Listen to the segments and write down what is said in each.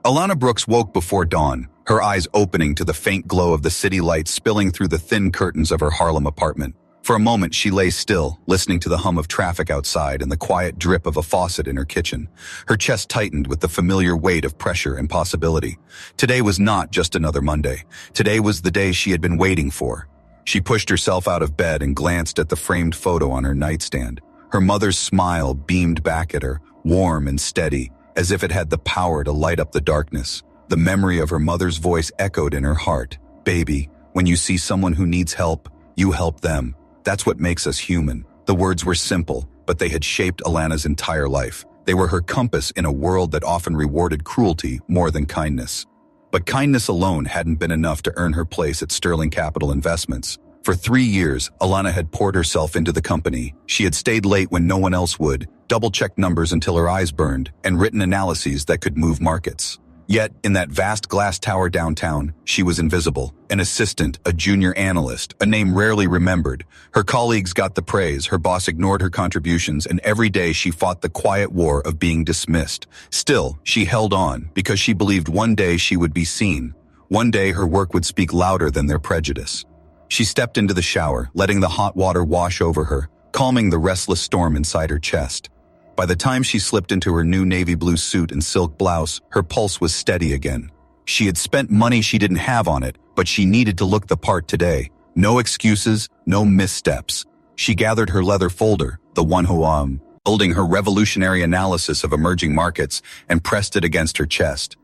Alana Brooks woke before dawn, her eyes opening to the faint glow of the city lights spilling through the thin curtains of her Harlem apartment. For a moment, she lay still, listening to the hum of traffic outside and the quiet drip of a faucet in her kitchen. Her chest tightened with the familiar weight of pressure and possibility. Today was not just another Monday. Today was the day she had been waiting for. She pushed herself out of bed and glanced at the framed photo on her nightstand. Her mother's smile beamed back at her, warm and steady, as if it had the power to light up the darkness. The memory of her mother's voice echoed in her heart. "Baby, when you see someone who needs help, you help them. That's what makes us human." The words were simple, but they had shaped Alana's entire life. They were her compass in a world that often rewarded cruelty more than kindness. But kindness alone hadn't been enough to earn her place at Sterling Capital Investments. For 3 years, Alana had poured herself into the company. She had stayed late when no one else would, double-checked numbers until her eyes burned, and written analyses that could move markets. Yet, in that vast glass tower downtown, she was invisible. An assistant, a junior analyst, a name rarely remembered. Her colleagues got the praise, her boss ignored her contributions, and every day she fought the quiet war of being dismissed. Still, she held on, because she believed one day she would be seen. One day her work would speak louder than their prejudice. She stepped into the shower, letting the hot water wash over her, calming the restless storm inside her chest. By the time she slipped into her new navy blue suit and silk blouse, her pulse was steady again. She had spent money she didn't have on it, but she needed to look the part today. No excuses, no missteps. She gathered her leather folder, the one holding her revolutionary analysis of emerging markets, and pressed it against her chest.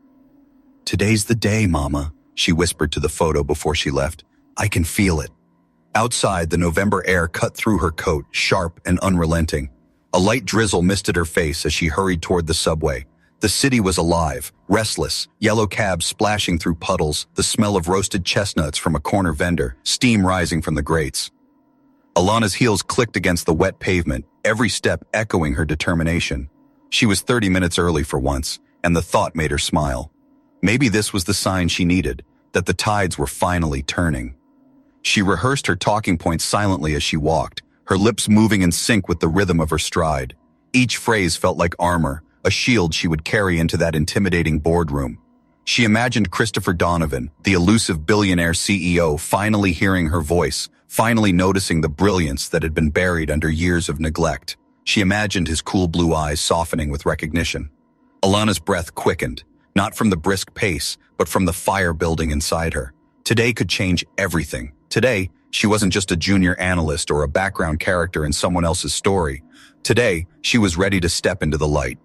"Today's the day, Mama," she whispered to the photo before she left. "I can feel it." Outside, the November air cut through her coat, sharp and unrelenting. A light drizzle misted her face as she hurried toward the subway. The city was alive, restless, yellow cabs splashing through puddles, the smell of roasted chestnuts from a corner vendor, steam rising from the grates. Alana's heels clicked against the wet pavement, every step echoing her determination. She was 30 minutes early for once, and the thought made her smile. Maybe this was the sign she needed, that the tides were finally turning. She rehearsed her talking points silently as she walked, her lips moving in sync with the rhythm of her stride. Each phrase felt like armor, a shield she would carry into that intimidating boardroom. She imagined Christopher Donovan, the elusive billionaire CEO, finally hearing her voice, finally noticing the brilliance that had been buried under years of neglect. She imagined his cool blue eyes softening with recognition. Alana's breath quickened, not from the brisk pace, but from the fire building inside her. Today could change everything. Today, she wasn't just a junior analyst or a background character in someone else's story. Today, she was ready to step into the light.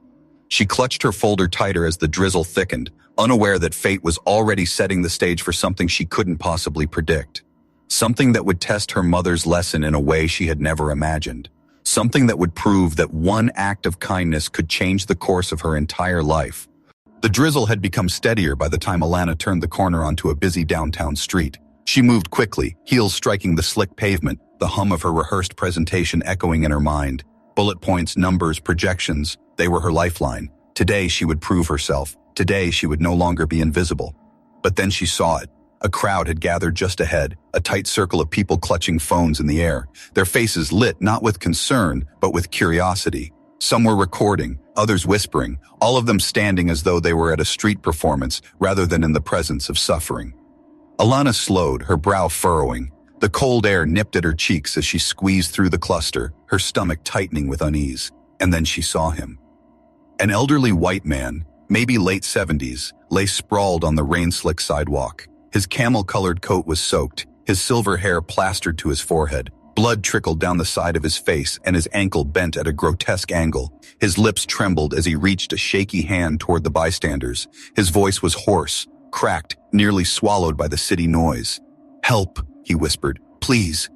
She clutched her folder tighter as the drizzle thickened, unaware that fate was already setting the stage for something she couldn't possibly predict. Something that would test her mother's lesson in a way she had never imagined. Something that would prove that one act of kindness could change the course of her entire life. The drizzle had become steadier by the time Alana turned the corner onto a busy downtown street. She moved quickly, heels striking the slick pavement, the hum of her rehearsed presentation echoing in her mind. Bullet points, numbers, projections, they were her lifeline. Today she would prove herself. Today she would no longer be invisible. But then she saw it. A crowd had gathered just ahead, a tight circle of people clutching phones in the air, their faces lit not with concern, but with curiosity. Some were recording, others whispering, all of them standing as though they were at a street performance rather than in the presence of suffering. Alana slowed, her brow furrowing. The cold air nipped at her cheeks as she squeezed through the cluster, her stomach tightening with unease. And then she saw him. An elderly white man, maybe late 70s, lay sprawled on the rain-slick sidewalk. His camel-colored coat was soaked, his silver hair plastered to his forehead. Blood trickled down the side of his face and his ankle bent at a grotesque angle. His lips trembled as he reached a shaky hand toward the bystanders. His voice was hoarse, cracked, nearly swallowed by the city noise. "Help," he whispered. "Please."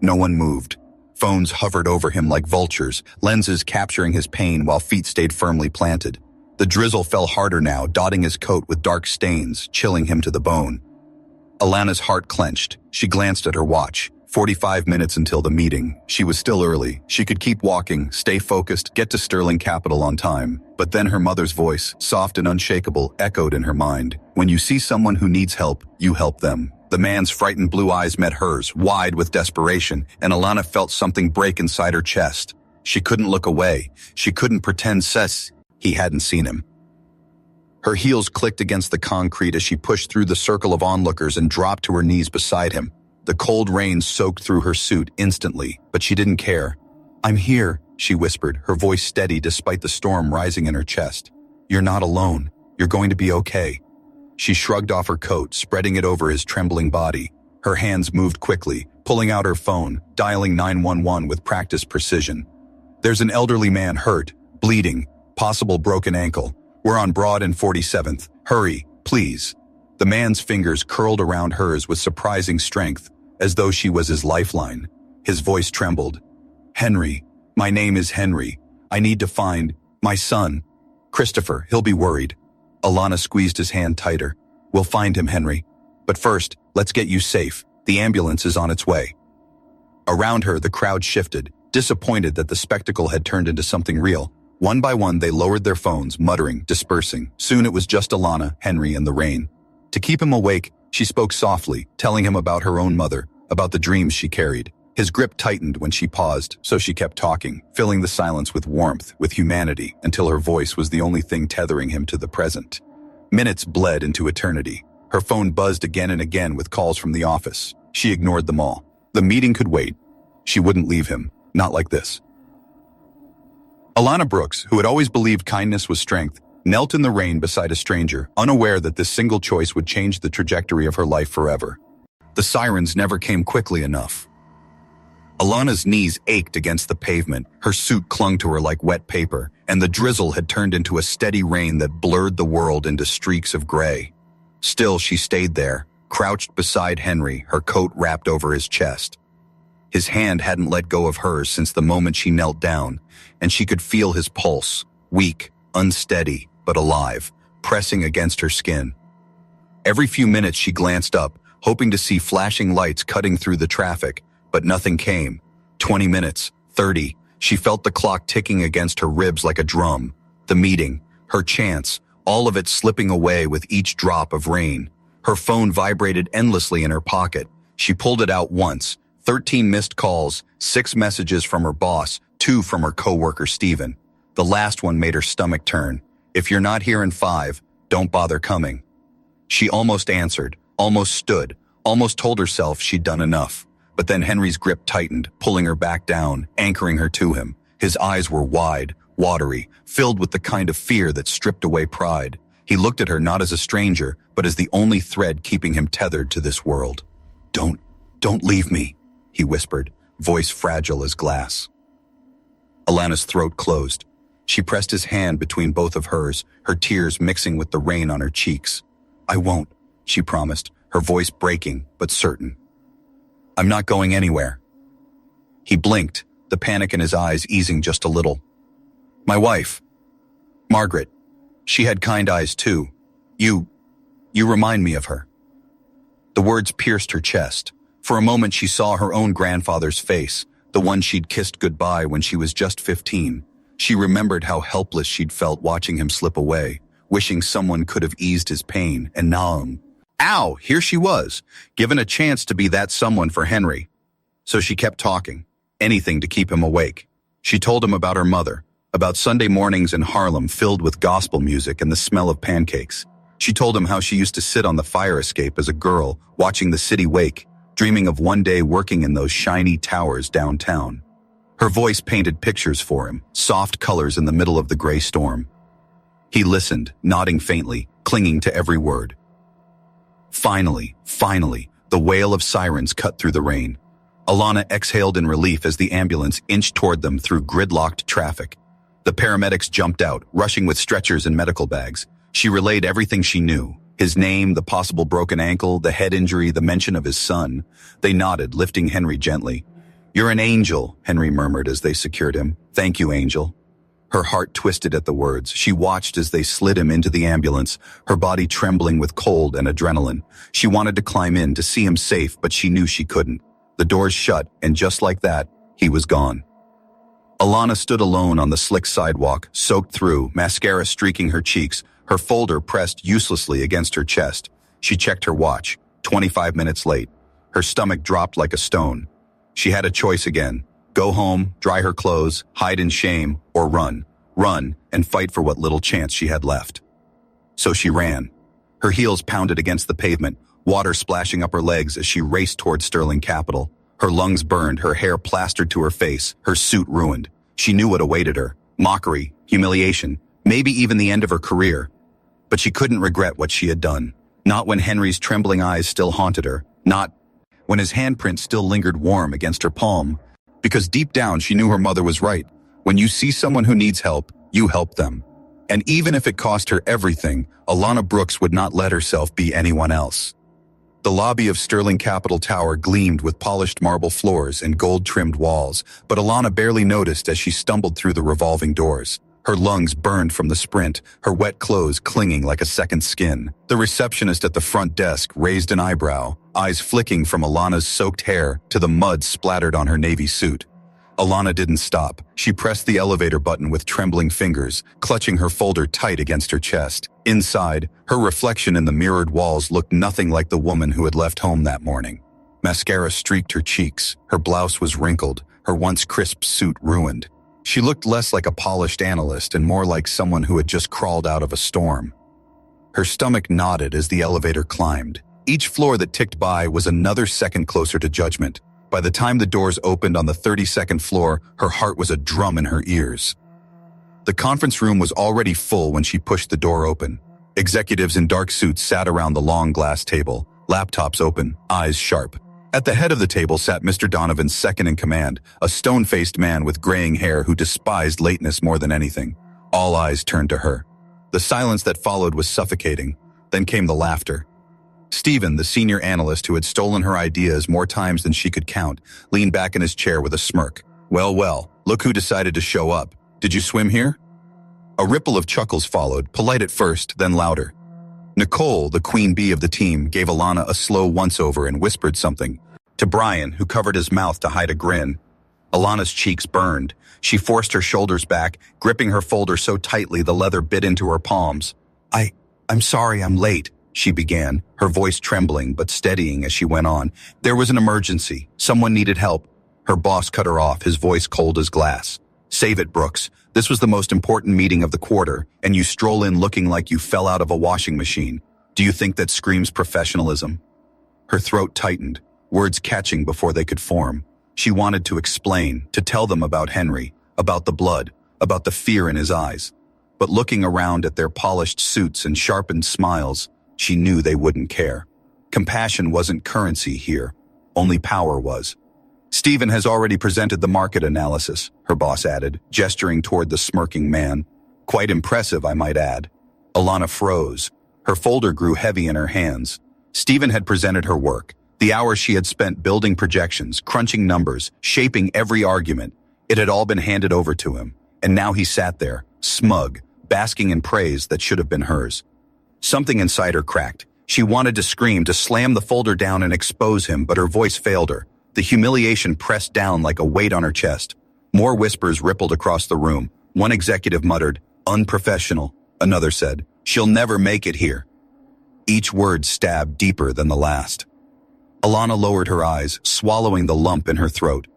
No one moved. Phones hovered over him like vultures, lenses capturing his pain while feet stayed firmly planted. The drizzle fell harder now, dotting his coat with dark stains, chilling him to the bone. Alana's heart clenched. She glanced at her watch. 45 minutes until the meeting. She was still early. She could keep walking, stay focused, get to Sterling Capital on time. But then her mother's voice, soft and unshakable, echoed in her mind. "When you see someone who needs help, you help them." The man's frightened blue eyes met hers, wide with desperation, and Alana felt something break inside her chest. She couldn't look away. She couldn't pretend he hadn't seen him. Her heels clicked against the concrete as she pushed through the circle of onlookers and dropped to her knees beside him. The cold rain soaked through her suit instantly, but she didn't care. "I'm here," she whispered, her voice steady despite the storm rising in her chest. "You're not alone. You're going to be okay." She shrugged off her coat, spreading it over his trembling body. Her hands moved quickly, pulling out her phone, dialing 911 with practiced precision. "There's an elderly man hurt, bleeding, possible broken ankle. We're on Broad and 47th. Hurry, please." The man's fingers curled around hers with surprising strength, as though she was his lifeline. His voice trembled. "Henry, my name is Henry. I need to find my son. Christopher, he'll be worried." Alana squeezed his hand tighter. "We'll find him, Henry. But first, let's get you safe. The ambulance is on its way." Around her, the crowd shifted, disappointed that the spectacle had turned into something real. One by one, they lowered their phones, muttering, dispersing. Soon it was just Alana, Henry, and the rain. To keep him awake, she spoke softly, telling him about her own mother, about the dreams she carried. His grip tightened when she paused, so she kept talking, filling the silence with warmth, with humanity, until her voice was the only thing tethering him to the present. Minutes bled into eternity. Her phone buzzed again and again with calls from the office. She ignored them all. The meeting could wait. She wouldn't leave him. Not like this. Alana Brooks, who had always believed kindness was strength, knelt in the rain beside a stranger, unaware that this single choice would change the trajectory of her life forever. The sirens never came quickly enough. Alana's knees ached against the pavement, her suit clung to her like wet paper, and the drizzle had turned into a steady rain that blurred the world into streaks of gray. Still, she stayed there, crouched beside Henry, her coat wrapped over his chest. His hand hadn't let go of hers since the moment she knelt down, and she could feel his pulse, weak, unsteady, but alive, pressing against her skin. Every few minutes she glanced up, hoping to see flashing lights cutting through the traffic, but nothing came. 20 minutes, 30. She felt the clock ticking against her ribs like a drum. The meeting, her chance, all of it slipping away with each drop of rain. Her phone vibrated endlessly in her pocket. She pulled it out once. 13 missed calls, 6 messages from her boss, 2 from her coworker Steven. The last one made her stomach turn. "If you're not here in 5, don't bother coming." She almost answered, almost stood, almost told herself she'd done enough. But then Henry's grip tightened, pulling her back down, anchoring her to him. His eyes were wide, watery, filled with the kind of fear that stripped away pride. He looked at her not as a stranger, but as the only thread keeping him tethered to this world. Don't leave me," he whispered, voice fragile as glass. Alana's throat closed. She pressed his hand between both of hers, her tears mixing with the rain on her cheeks. "I won't," she promised, her voice breaking, but certain. "I'm not going anywhere." He blinked, the panic in his eyes easing just a little. "My wife, Margaret, she had kind eyes too. You remind me of her." The words pierced her chest. For a moment she saw her own grandfather's face, the one she'd kissed goodbye when she was just 15. She remembered how helpless she'd felt watching him slip away, wishing someone could have eased his pain, and now, ow, here she was, given a chance to be that someone for Henry. So she kept talking, anything to keep him awake. She told him about her mother, about Sunday mornings in Harlem filled with gospel music and the smell of pancakes. She told him how she used to sit on the fire escape as a girl, watching the city wake, dreaming of one day working in those shiny towers downtown. Her voice painted pictures for him, soft colors in the middle of the gray storm. He listened, nodding faintly, clinging to every word. Finally, the wail of sirens cut through the rain. Alana exhaled in relief as the ambulance inched toward them through gridlocked traffic. The paramedics jumped out, rushing with stretchers and medical bags. She relayed everything she knew. His name, the possible broken ankle, the head injury, the mention of his son. They nodded, lifting Henry gently. "You're an angel," Henry murmured as they secured him. "Thank you, angel." Her heart twisted at the words. She watched as they slid him into the ambulance, her body trembling with cold and adrenaline. She wanted to climb in to see him safe, but she knew she couldn't. The doors shut, and just like that, he was gone. Alana stood alone on the slick sidewalk, soaked through, mascara streaking her cheeks, her folder pressed uselessly against her chest. She checked her watch, 25 minutes late. Her stomach dropped like a stone. She had a choice again. Go home, dry her clothes, hide in shame, or run. Run, and fight for what little chance she had left. So she ran. Her heels pounded against the pavement, water splashing up her legs as she raced toward Sterling Capital. Her lungs burned, her hair plastered to her face, her suit ruined. She knew what awaited her. Mockery, humiliation, maybe even the end of her career. But she couldn't regret what she had done. Not when Henry's trembling eyes still haunted her. Not when his handprint still lingered warm against her palm. Because deep down she knew her mother was right. When you see someone who needs help, you help them. And even if it cost her everything, Alana Brooks would not let herself be anyone else. The lobby of Sterling Capital Tower gleamed with polished marble floors and gold-trimmed walls, but Alana barely noticed as she stumbled through the revolving doors. Her lungs burned from the sprint, her wet clothes clinging like a second skin. The receptionist at the front desk raised an eyebrow, eyes flicking from Alana's soaked hair to the mud splattered on her navy suit. Alana didn't stop. She pressed the elevator button with trembling fingers, clutching her folder tight against her chest. Inside, her reflection in the mirrored walls looked nothing like the woman who had left home that morning. Mascara streaked her cheeks, her blouse was wrinkled, her once crisp suit ruined. She looked less like a polished analyst and more like someone who had just crawled out of a storm. Her stomach knotted as the elevator climbed. Each floor that ticked by was another second closer to judgment. By the time the doors opened on the 32nd floor, her heart was a drum in her ears. The conference room was already full when she pushed the door open. Executives in dark suits sat around the long glass table, laptops open, eyes sharp. At the head of the table sat Mr. Donovan's second-in-command, a stone-faced man with graying hair who despised lateness more than anything. All eyes turned to her. The silence that followed was suffocating. Then came the laughter. Stephen, the senior analyst who had stolen her ideas more times than she could count, leaned back in his chair with a smirk. Well, look who decided to show up. Did you swim here? A ripple of chuckles followed, polite at first, then louder. Nicole, the queen bee of the team, gave Alana a slow once-over and whispered something to Brian, who covered his mouth to hide a grin. Alana's cheeks burned. She forced her shoulders back, gripping her folder so tightly the leather bit into her palms. I'm sorry I'm late, she began, her voice trembling but steadying as she went on. There was an emergency. Someone needed help. Her boss cut her off, his voice cold as glass. Save it, Brooks. This was the most important meeting of the quarter, and you stroll in looking like you fell out of a washing machine. Do you think that screams professionalism? Her throat tightened, words catching before they could form. She wanted to explain, to tell them about Henry, about the blood, about the fear in his eyes. But looking around at their polished suits and sharpened smiles, she knew they wouldn't care. Compassion wasn't currency here. Only power was. Stephen has already presented the market analysis, her boss added, gesturing toward the smirking man. Quite impressive, I might add. Alana froze. Her folder grew heavy in her hands. Stephen had presented her work. The hours she had spent building projections, crunching numbers, shaping every argument. It had all been handed over to him. And now he sat there, smug, basking in praise that should have been hers. Something inside her cracked. She wanted to scream, to slam the folder down and expose him, but her voice failed her. The humiliation pressed down like a weight on her chest. More whispers rippled across the room. One executive muttered, "Unprofessional." Another said, "She'll never make it here." Each word stabbed deeper than the last. Alana lowered her eyes, swallowing the lump in her throat.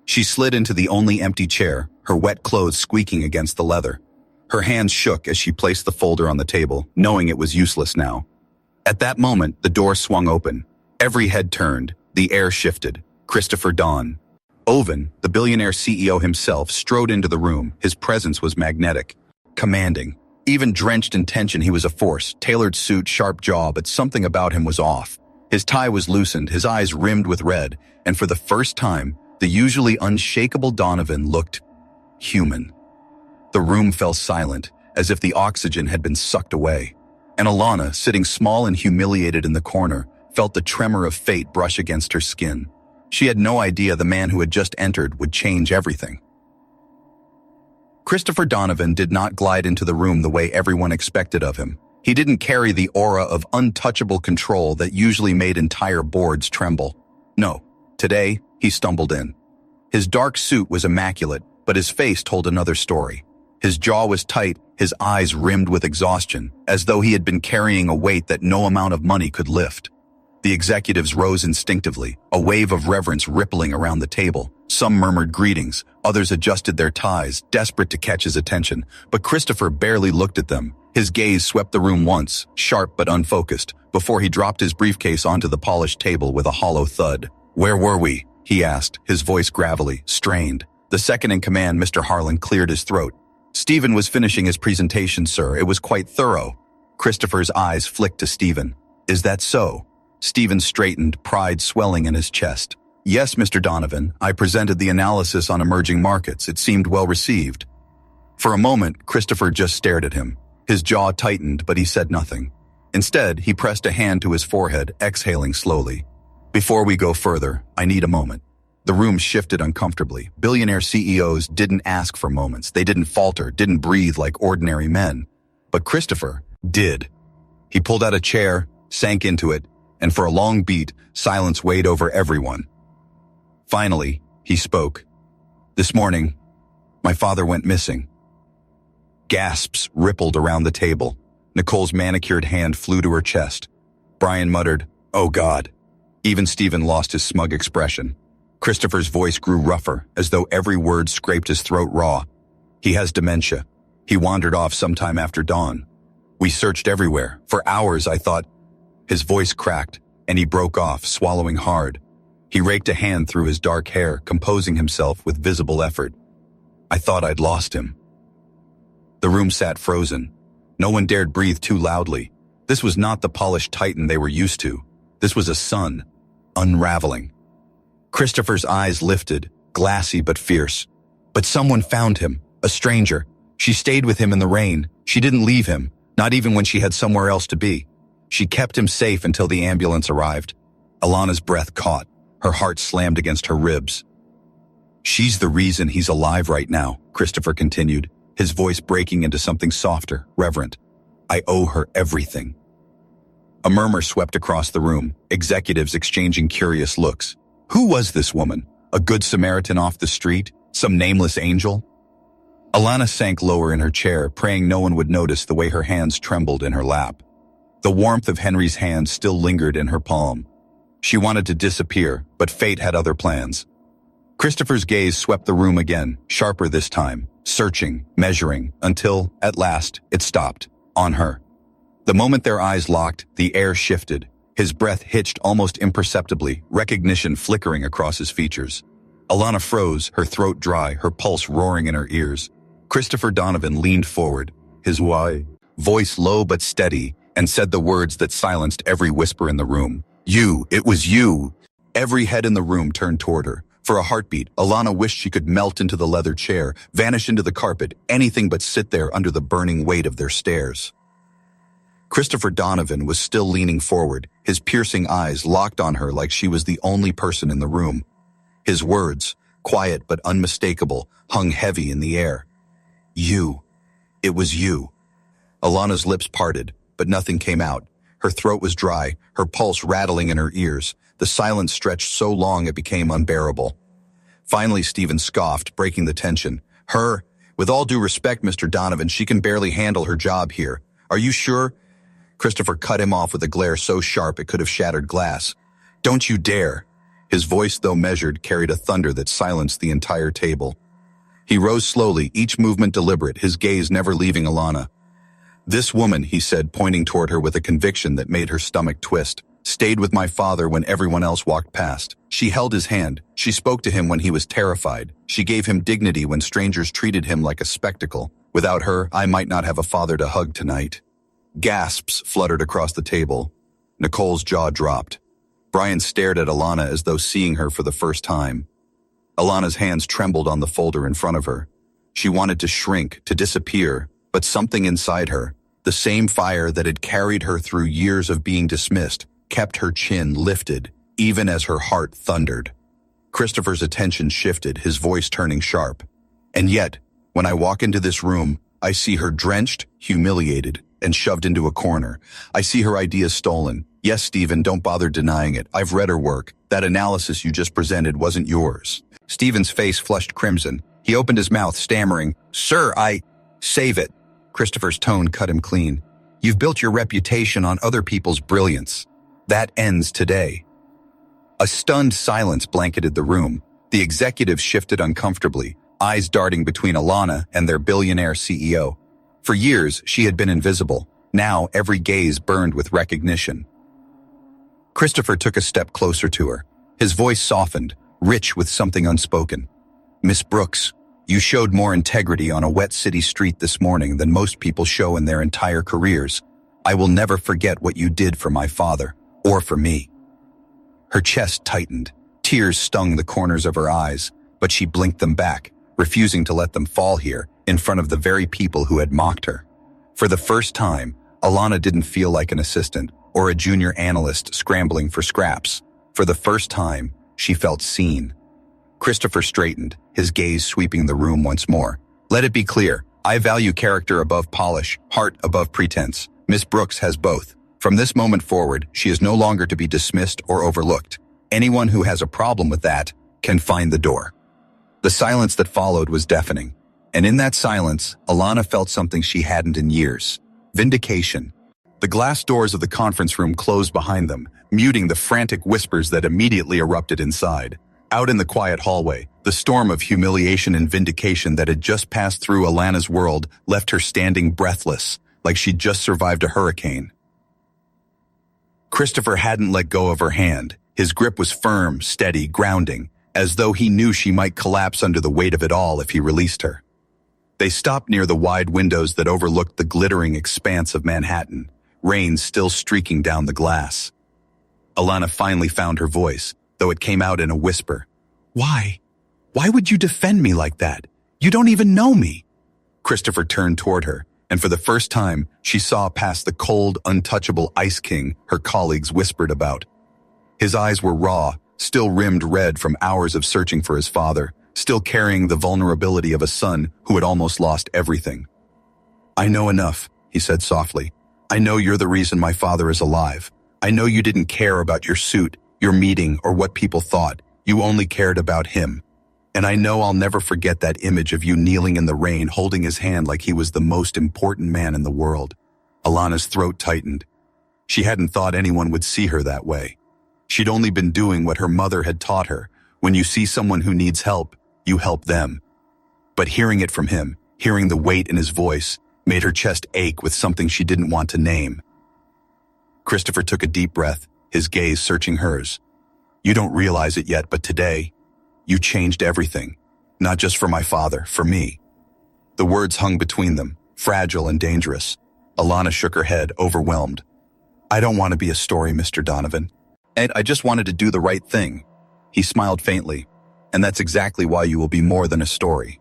She slid into the only empty chair, her wet clothes squeaking against the leather. Her hands shook as she placed the folder on the table, knowing it was useless now. At that moment, the door swung open. Every head turned. The air shifted. Christopher Don. Owen, the billionaire CEO himself, strode into the room. His presence was magnetic, commanding. Even drenched in tension, he was a force. Tailored suit, sharp jaw, but something about him was off. His tie was loosened, his eyes rimmed with red, and for the first time, the usually unshakable Donovan looked human. The room fell silent, as if the oxygen had been sucked away. And Alana, sitting small and humiliated in the corner, felt the tremor of fate brush against her skin. She had no idea the man who had just entered would change everything. Christopher Donovan did not glide into the room the way everyone expected of him. He didn't carry the aura of untouchable control that usually made entire boards tremble. No, today, he stumbled in. His dark suit was immaculate, but his face told another story. His jaw was tight, his eyes rimmed with exhaustion, as though he had been carrying a weight that no amount of money could lift. The executives rose instinctively, a wave of reverence rippling around the table. Some murmured greetings, others adjusted their ties, desperate to catch his attention, but Christopher barely looked at them. His gaze swept the room once, sharp but unfocused, before he dropped his briefcase onto the polished table with a hollow thud. "Where were we?" he asked, his voice gravelly, strained. The second-in-command, Mr. Harlan, cleared his throat. "Stephen was finishing his presentation, sir. It was quite thorough." Christopher's eyes flicked to Stephen. "Is that so?" Stephen straightened, pride swelling in his chest. "Yes, Mr. Donovan. I presented the analysis on emerging markets. It seemed well received." For a moment, Christopher just stared at him. His jaw tightened, but he said nothing. Instead, he pressed a hand to his forehead, exhaling slowly. "Before we go further, I need a moment." The room shifted uncomfortably. Billionaire CEOs didn't ask for moments. They didn't falter, didn't breathe like ordinary men. But Christopher did. He pulled out a chair, sank into it, and for a long beat, silence weighed over everyone. Finally, he spoke. "This morning, my father went missing." Gasps rippled around the table. Nicole's manicured hand flew to her chest. Brian muttered, "Oh God." Even Stephen lost his smug expression. Christopher's voice grew rougher, as though every word scraped his throat raw. "He has dementia. He wandered off sometime after dawn. We searched everywhere. For hours, I thought—" His voice cracked, and he broke off, swallowing hard. He raked a hand through his dark hair, composing himself with visible effort. "I thought I'd lost him." The room sat frozen. No one dared breathe too loudly. This was not the polished titan they were used to. This was a sun, unraveling. Christopher's eyes lifted, glassy but fierce. But someone found him, a stranger. She stayed with him in the rain. She didn't leave him, not even when she had somewhere else to be. She kept him safe until the ambulance arrived. Alana's breath caught. Her heart slammed against her ribs. "She's the reason he's alive right now," Christopher continued, his voice breaking into something softer, reverent. "I owe her everything." A murmur swept across the room, executives exchanging curious looks. Who was this woman? A good Samaritan off the street? Some nameless angel? Alana sank lower in her chair, praying no one would notice the way her hands trembled in her lap. The warmth of Henry's hand still lingered in her palm. She wanted to disappear, but fate had other plans. Christopher's gaze swept the room again, sharper this time, searching, measuring, until, at last, it stopped, on her. The moment their eyes locked, the air shifted. His breath hitched almost imperceptibly, recognition flickering across his features. Alana froze, her throat dry, her pulse roaring in her ears. Christopher Donovan leaned forward, his voice low but steady, and said the words that silenced every whisper in the room. "You, it was you." Every head in the room turned toward her. For a heartbeat, Alana wished she could melt into the leather chair, vanish into the carpet, anything but sit there under the burning weight of their stares. Christopher Donovan was still leaning forward, his piercing eyes locked on her like she was the only person in the room. His words, quiet but unmistakable, hung heavy in the air. "You. It was you." Alana's lips parted, but nothing came out. Her throat was dry, her pulse rattling in her ears. The silence stretched so long it became unbearable. Finally, Stephen scoffed, breaking the tension. "Her? With all due respect, Mr. Donovan, she can barely handle her job here. Are you sure?" Christopher cut him off with a glare so sharp it could have shattered glass. "Don't you dare." His voice, though measured, carried a thunder that silenced the entire table. He rose slowly, each movement deliberate, his gaze never leaving Alana. "This woman," he said, pointing toward her with a conviction that made her stomach twist, "stayed with my father when everyone else walked past. She held his hand. She spoke to him when he was terrified. She gave him dignity when strangers treated him like a spectacle. Without her, I might not have a father to hug tonight." Gasps fluttered across the table. Nicole's jaw dropped. Brian stared at Alana as though seeing her for the first time. Alana's hands trembled on the folder in front of her. She wanted to shrink, to disappear, but something inside her, the same fire that had carried her through years of being dismissed, kept her chin lifted, even as her heart thundered. Christopher's attention shifted, his voice turning sharp. "And yet, when I walk into this room, I see her drenched, humiliated, and shoved into a corner. I see her ideas stolen. Yes, Stephen, don't bother denying it. I've read her work. That analysis you just presented wasn't yours." Stephen's face flushed crimson. He opened his mouth, stammering, "Sir, Save it." Christopher's tone cut him clean. "You've built your reputation on other people's brilliance. That ends today." A stunned silence blanketed the room. The executives shifted uncomfortably, eyes darting between Alana and their billionaire CEO. For years, she had been invisible. Now, every gaze burned with recognition. Christopher took a step closer to her. His voice softened, rich with something unspoken. "Miss Brooks, you showed more integrity on a wet city street this morning than most people show in their entire careers. I will never forget what you did for my father, or for me." Her chest tightened. Tears stung the corners of her eyes, but she blinked them back, refusing to let them fall here, in front of the very people who had mocked her. For the first time, Alana didn't feel like an assistant or a junior analyst scrambling for scraps. For the first time, she felt seen. Christopher straightened, his gaze sweeping the room once more. "Let it be clear, I value character above polish, heart above pretense. Miss Brooks has both. From this moment forward, she is no longer to be dismissed or overlooked. Anyone who has a problem with that can find the door." The silence that followed was deafening. And in that silence, Alana felt something she hadn't in years. Vindication. The glass doors of the conference room closed behind them, muting the frantic whispers that immediately erupted inside. Out in the quiet hallway, the storm of humiliation and vindication that had just passed through Alana's world left her standing breathless, like she'd just survived a hurricane. Christopher hadn't let go of her hand. His grip was firm, steady, grounding, as though he knew she might collapse under the weight of it all if he released her. They stopped near the wide windows that overlooked the glittering expanse of Manhattan, rain still streaking down the glass. Alana finally found her voice, though it came out in a whisper. "Why? Why would you defend me like that? You don't even know me." Christopher turned toward her, and for the first time, she saw past the cold, untouchable Ice King her colleagues whispered about. His eyes were raw, still rimmed red from hours of searching for his father, still carrying the vulnerability of a son who had almost lost everything. "I know enough," he said softly. "I know you're the reason my father is alive. I know you didn't care about your suit, your meeting, or what people thought. You only cared about him. And I know I'll never forget that image of you kneeling in the rain holding his hand like he was the most important man in the world." Alana's throat tightened. She hadn't thought anyone would see her that way. She'd only been doing what her mother had taught her. When you see someone who needs help, you help them. But hearing it from him, hearing the weight in his voice, made her chest ache with something she didn't want to name. Christopher took a deep breath, his gaze searching hers. "You don't realize it yet, but today, you changed everything. Not just for my father, for me." The words hung between them, fragile and dangerous. Alana shook her head, overwhelmed. "I don't want to be a story, Mr. Donovan. Ed, I just wanted to do the right thing." He smiled faintly. "And that's exactly why you will be more than a story."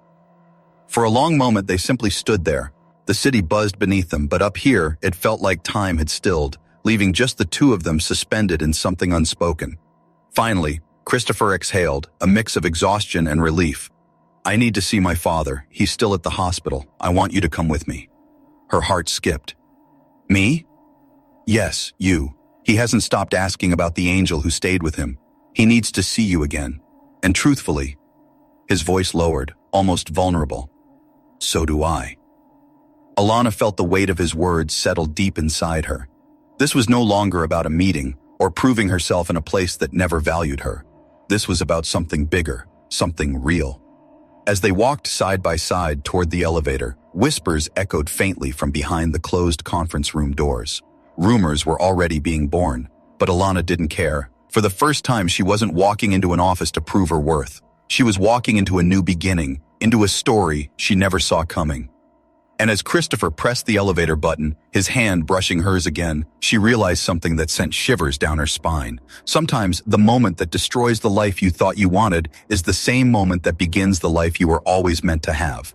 For a long moment, they simply stood there. The city buzzed beneath them, but up here, it felt like time had stilled, leaving just the two of them suspended in something unspoken. Finally, Christopher exhaled, a mix of exhaustion and relief. "I need to see my father. He's still at the hospital. I want you to come with me." Her heart skipped. "Me?" "Yes, you. He hasn't stopped asking about the angel who stayed with him. He needs to see you again. And truthfully," his voice lowered, almost vulnerable, "so do I." Alana felt the weight of his words settle deep inside her. This was no longer about a meeting or proving herself in a place that never valued her. This was about something bigger, something real. As they walked side by side toward the elevator, whispers echoed faintly from behind the closed conference room doors. Rumors were already being born, but Alana didn't care. For the first time, she wasn't walking into an office to prove her worth. She was walking into a new beginning, into a story she never saw coming. And as Christopher pressed the elevator button, his hand brushing hers again, she realized something that sent shivers down her spine. Sometimes the moment that destroys the life you thought you wanted is the same moment that begins the life you were always meant to have.